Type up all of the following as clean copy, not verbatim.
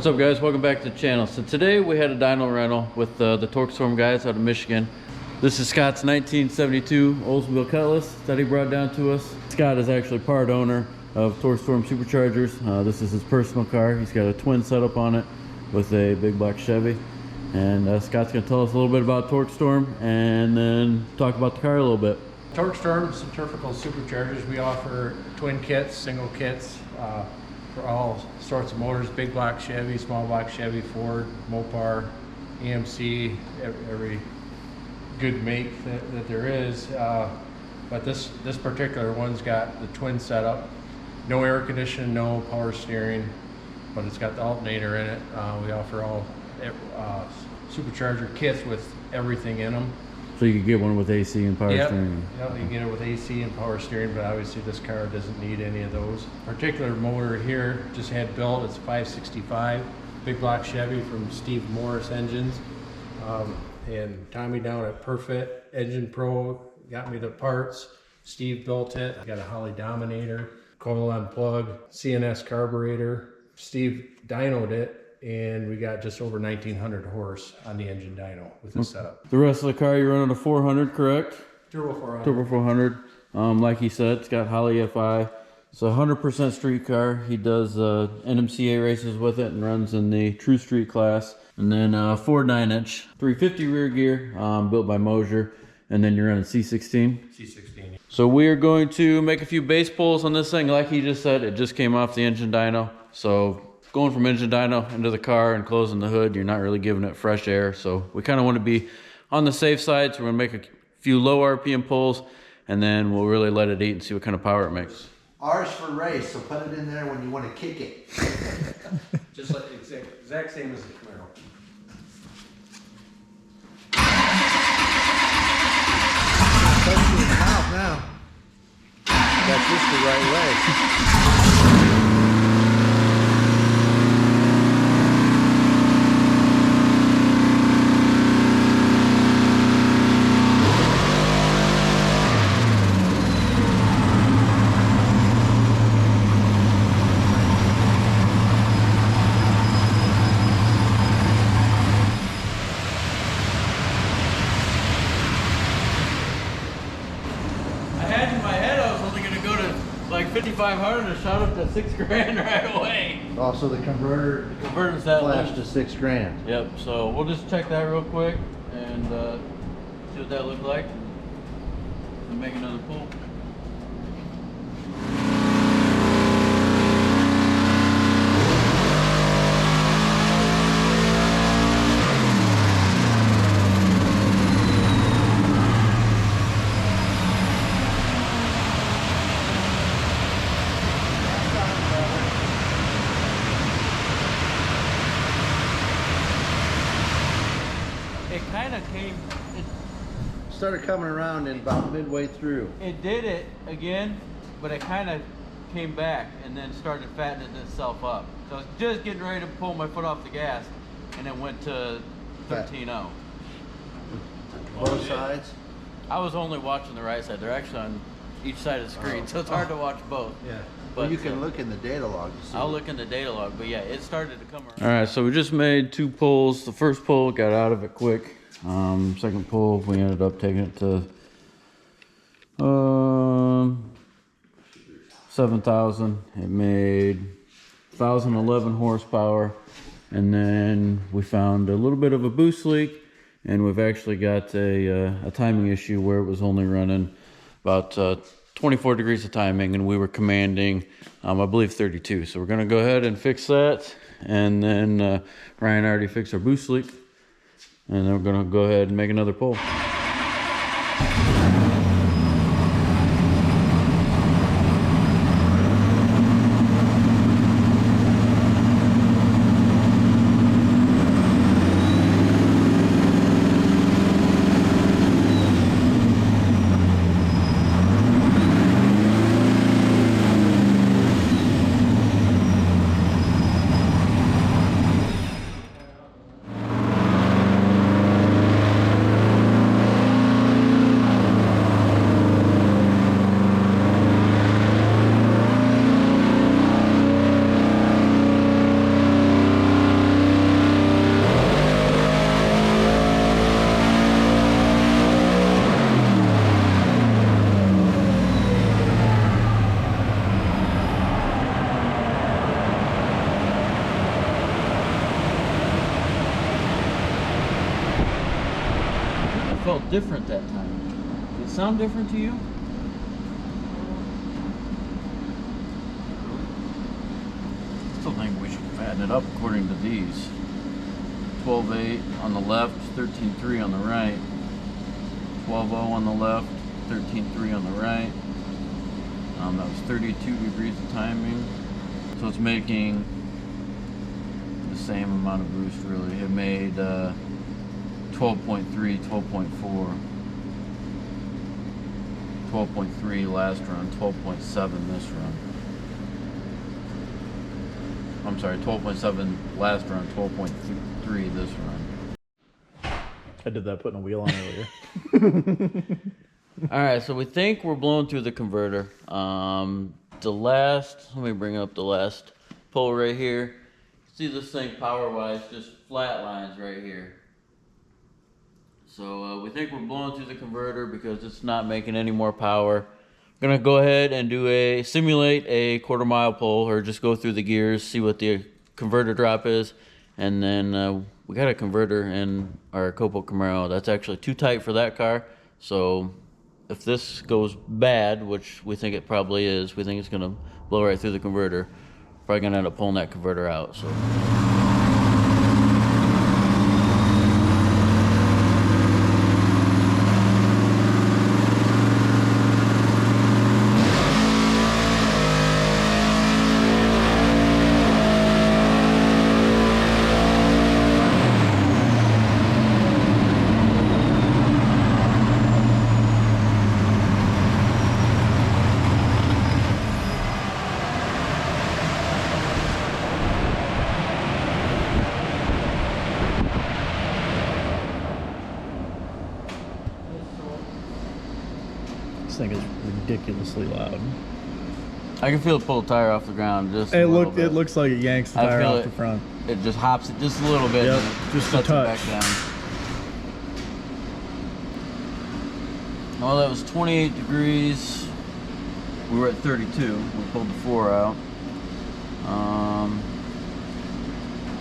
What's up guys, welcome back to the channel. So today we had a dyno rental with the Torqstorm guys out of Michigan. This is Scott's 1972 Oldsmobile Cutlass that he brought down to us. Scott is actually part owner of Torqstorm Superchargers. This is his personal car. He's got a twin setup on it with a big black Chevy. And Scott's gonna tell us a little bit about Torqstorm and then talk about the car a little bit. Torqstorm Centrifugal Superchargers, we offer twin kits, single kits, for all sorts of motors, big block Chevy, small block Chevy, Ford, Mopar, EMC, every good make that there is. But this particular one's got the twin setup, no air conditioning, no power steering, but it's got the alternator in it. We offer all supercharger kits with everything in them. So you could get one with AC and power steering. Yeah, you can get it with AC and power steering, but obviously this car doesn't need any of those. Particular motor here just had built, it's 565, big block Chevy from Steve Morris Engines. And Tommy down at Perfit Engine Pro got me the parts. Steve built it. I got a Holly Dominator, coil on plug, CNS carburetor. Steve dynoed it, and we got just over 1900 horse on the engine dyno with this setup. The rest of the car, you're running a 400, correct? Turbo 400. Turbo 400. Like he said, it's got Holly FI. It's a 100% street car. He does NMCA races with it and runs in the true street class. And then Ford 9-inch, 350 rear gear, built by Mosier. And then you're running C16. C16. So we are going to make a few base pulls on this thing. Like he just said, it just came off the engine dyno. So going from engine dyno into the car and closing the hood, you're not really giving it fresh air. So we kind of want to be on the safe side. So we're going to make a few low RPM pulls, and then we'll really let it eat and see what kind of power it makes. R's for race, so put it in there when you want to kick it. Just like exact same as the Camaro. Touch it in the mouth now. That's just the right way. Like 5,500 and shot up to $6,000 right away. Also, the converter Converter's that flashed low. to $6,000. Yep, so we'll just check that real quick and see what that looks like and make another pull. It kind of came, Started coming around in about midway through. it did it again, but it kind of came back and then started fattening itself up. So I was just getting ready to pull my foot off the gas and it went to 13.0. Both sides. I was only watching the right side. They're actually on each side of the screen, so it's hard to watch both. Yeah. But Well, you can look in the data log to see. I'll look in the data log, but yeah, it started to come around. All right, so we just made 2 pulls. The first pull got out of it quick. Second pull, we ended up taking it to 7,000. It made 1,011 horsepower, and then we found a little bit of a boost leak, and we've actually got a timing issue where it was only running about 24 degrees of timing, and we were commanding, I believe 32. So we're gonna go ahead and fix that. And then Ryan already fixed our boost leak. And then we're gonna go ahead and make another pull. felt different that time. Did it sound different to you? I still think we should fatten it up according to these. 12.8 on the left, 13.3 on the right. 12.0 on the left, 13.3 on the right. That was 32 degrees of timing. So it's making the same amount of boost really. It made 12.3, 12.4, 12.3 last run, 12.7 this run. I'm sorry, 12.7 last run, 12.3 this run. I did that putting a wheel on earlier. Alright, so we think we're blowing through the converter. Let me bring up the last pull right here. See this thing power-wise, just flat lines right here. So we think we're blowing through the converter because it's not making any more power. We're gonna go ahead and simulate a quarter-mile pull, or just go through the gears, see what the converter drop is, and then we got a converter in our Copo Camaro that's actually too tight for that car. So if this goes bad, which we think it probably is, we think it's gonna blow right through the converter. Probably gonna end up pulling that converter out. So. This thing is ridiculously loud. I can feel it pull the tire off the ground just a little bit. It looks like it yanks the I tire feel off the front. It just hops it just a little bit. Yep, and it just a sets it touch. back down. Well, that was 28 degrees. We were at 32. We pulled the 4 out.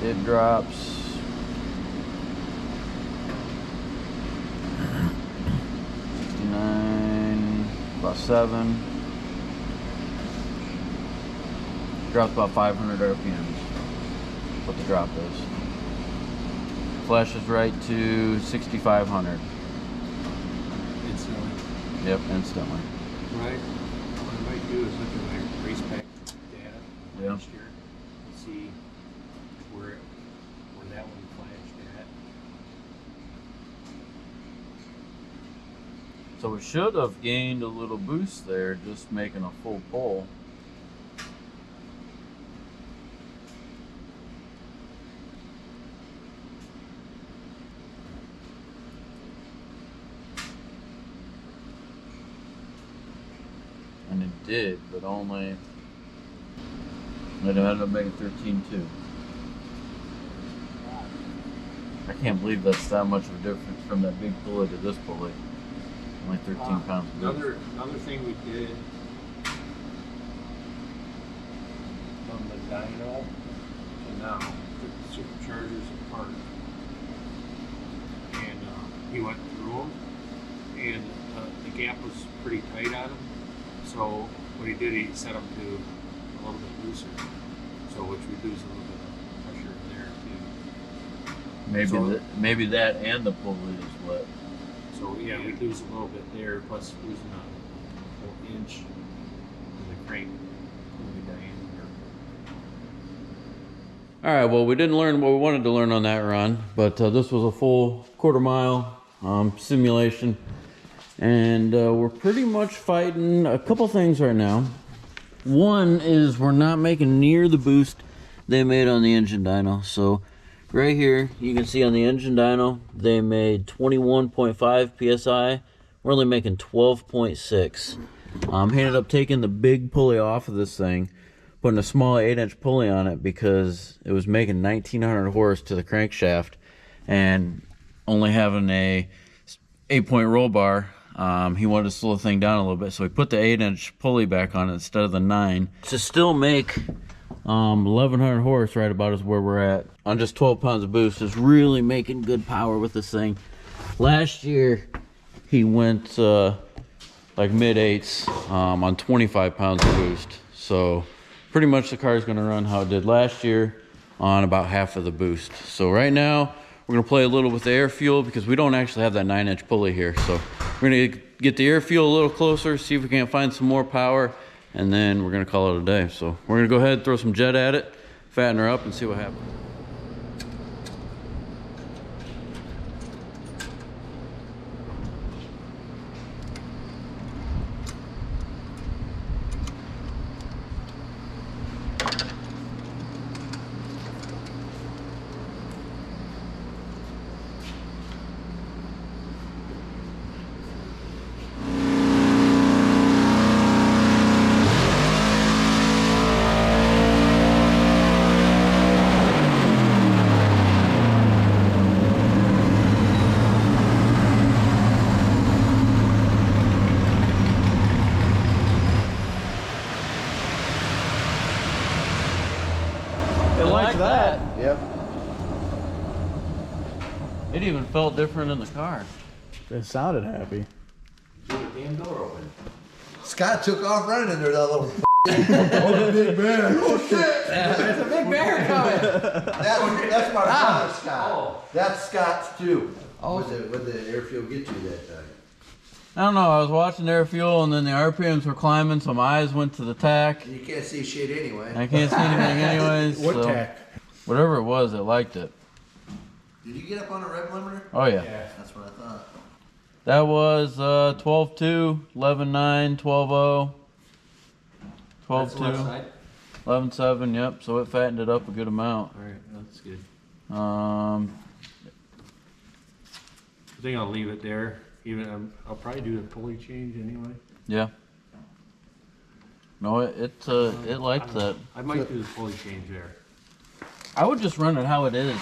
It drops 69, about 7. Drops about 500 RPMs. What the drop is. Flashes right to 6,500. Instantly. Yep, instantly. Right. What I might do is look at my race pack data Yeah. last year and see where that one flashed at. So we should have gained a little boost there, just making a full pull. And it did, but only, it ended up making 13.2. I can't believe that's that much of a difference from that big pulley to this pulley. Only 13 pounds. Another thing we did from the dyno to now, took the Superchargers apart, and he went through them, and the gap was pretty tight on them. So what he did, he set them to a little bit looser, so which reduced a little bit of pressure in there too. Maybe maybe that and the pulley is what. So yeah, we lose a little bit there, plus losing a whole inch in the crank pulley diameter. All right, well, we didn't learn what we wanted to learn on that run, but this was a full quarter-mile simulation, and we're pretty much fighting a couple things right now. One is we're not making near the boost they made on the engine dyno. So right here, you can see on the engine dyno, they made 21.5 PSI. We're only making 12.6. He ended up taking the big pulley off of this thing, putting a small 8-inch pulley on it because it was making 1900 horse to the crankshaft, and only having a 8-point roll bar, he wanted to slow the thing down a little bit, so he put the 8-inch pulley back on it instead of the 9 to still make 1100 horse, right about is where we're at on just 12 pounds of boost. Is really making good power with this thing. Last year he went like mid-8s on 25 pounds of boost. So pretty much the car is going to run how it did last year on about half of the boost. So right now we're going to play a little with the air fuel because we don't actually have that 9-inch pulley here. So we're going to get the air fuel a little closer, see if we can't find some more power, and then we're going to call it a day. So we're going to go ahead and throw some jet at it, fatten her up, and see what happens. Like that. Yep. It even felt different in the car. It sounded happy. Damn door open. Scott took off running in there, that little oh, big bear. Oh shit! There's a big bear coming. That's my brother, Scott. Oh. That's Scott's too. Oh. What the air fuel get you that time? I don't know, I was watching air fuel and then the RPMs were climbing, so my eyes went to the tack. You can't see shit anyway. I can't see anything anyways. What so tack? Whatever it was, it liked it. Did you get up on a rev limiter? Oh yeah. That's what I thought. That was 12.2, 11.9, 12.0, 12.2, 11.7, yep, so it fattened it up a good amount. Alright, that's good. Um, I think I'll leave it there. Even I'll probably do the pulley change anyway. yeah. No, it liked that. I might do the pulley change there. I would just run it how it is.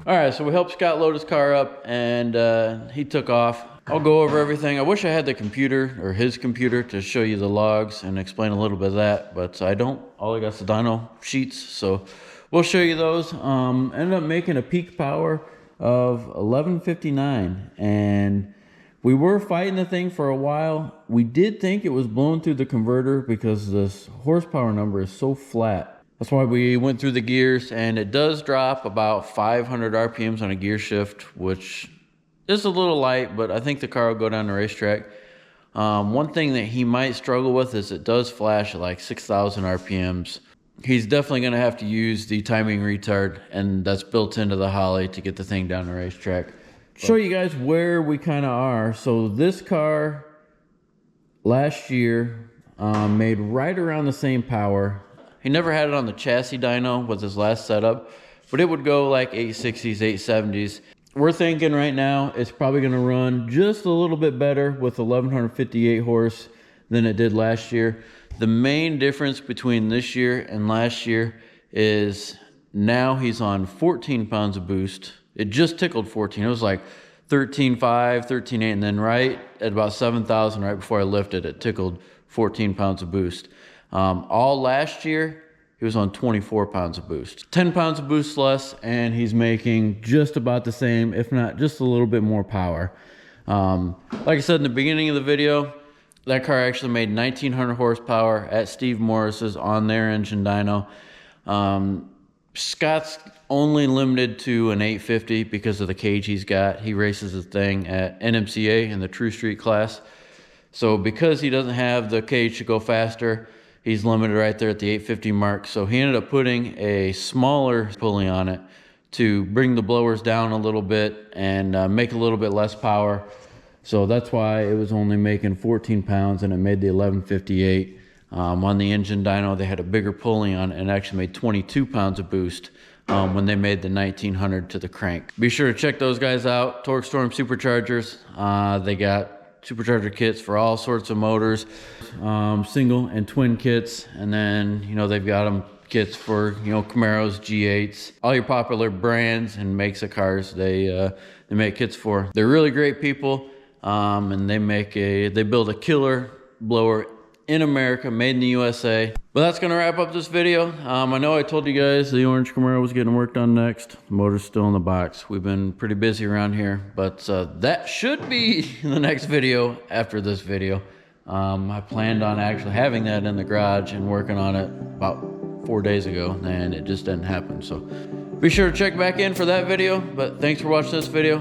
All right, so we helped Scott load his car up and he took off. I'll go over everything. I wish I had the computer or his computer to show you the logs and explain a little bit of that, but I don't. All I got is the dyno sheets, so we'll show you those. Ended up making a peak power of 1159, and we were fighting the thing for a while. We did think it was blown through the converter because this horsepower number is so flat. That's why we went through the gears, and it does drop about 500 RPMs on a gear shift, which is a little light, but I think the car will go down the racetrack. One thing that he might struggle with is it does flash at like 6,000 RPMs. He's definitely going to have to use the timing retard, and that's built into the Holly to get the thing down the racetrack. Show you guys where we kind of are. So this car last year made right around the same power. He never had it on the chassis dyno with his last setup, but it would go like 860s, 870s. We're thinking right now it's probably going to run just a little bit better with 1158 horse than it did last year. The main difference between this year and last year is now he's on 14 pounds of boost. It just tickled 14. It was like 13.5, 13.8, and then right at about 7,000 right before I lifted, it tickled 14 pounds of boost. All last year, he was on 24 pounds of boost. 10 pounds of boost less, and he's making just about the same, if not just a little bit more power. Like I said in the beginning of the video, that car actually made 1,900 horsepower at Steve Morris's on their engine dyno. Scott's only limited to an 850 because of the cage he's got. He races the thing at NMCA in the True Street class. So because he doesn't have the cage to go faster, he's limited right there at the 850 mark. So he ended up putting a smaller pulley on it to bring the blowers down a little bit and make a little bit less power. So that's why it was only making 14 pounds and it made the 1158. On the engine dyno, they had a bigger pulley on it and actually made 22 pounds of boost when they made the 1900 to the crank. Be sure to check those guys out, Torqstorm Superchargers. They got supercharger kits for all sorts of motors, single and twin kits. And then, you know, they've got them kits for, you know, Camaros, G8s, all your popular brands and makes of cars they make kits for. They're really great people, and they build a killer blower in America, made in the USA. But that's gonna wrap up this video. I know I told you guys the orange Camaro was getting worked on next. The motor's still in the box. We've been pretty busy around here, but that should be the next video after this video. I planned on actually having that in the garage and working on it about 4 days ago, and it just didn't happen. So be sure to check back in for that video. But thanks for watching this video.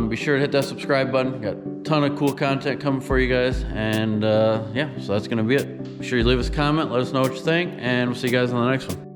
Be sure to hit that subscribe button. Got a ton of cool content coming for you guys. And yeah, so that's gonna be it. Be sure you leave us a comment, let us know what you think, and we'll see you guys on the next one.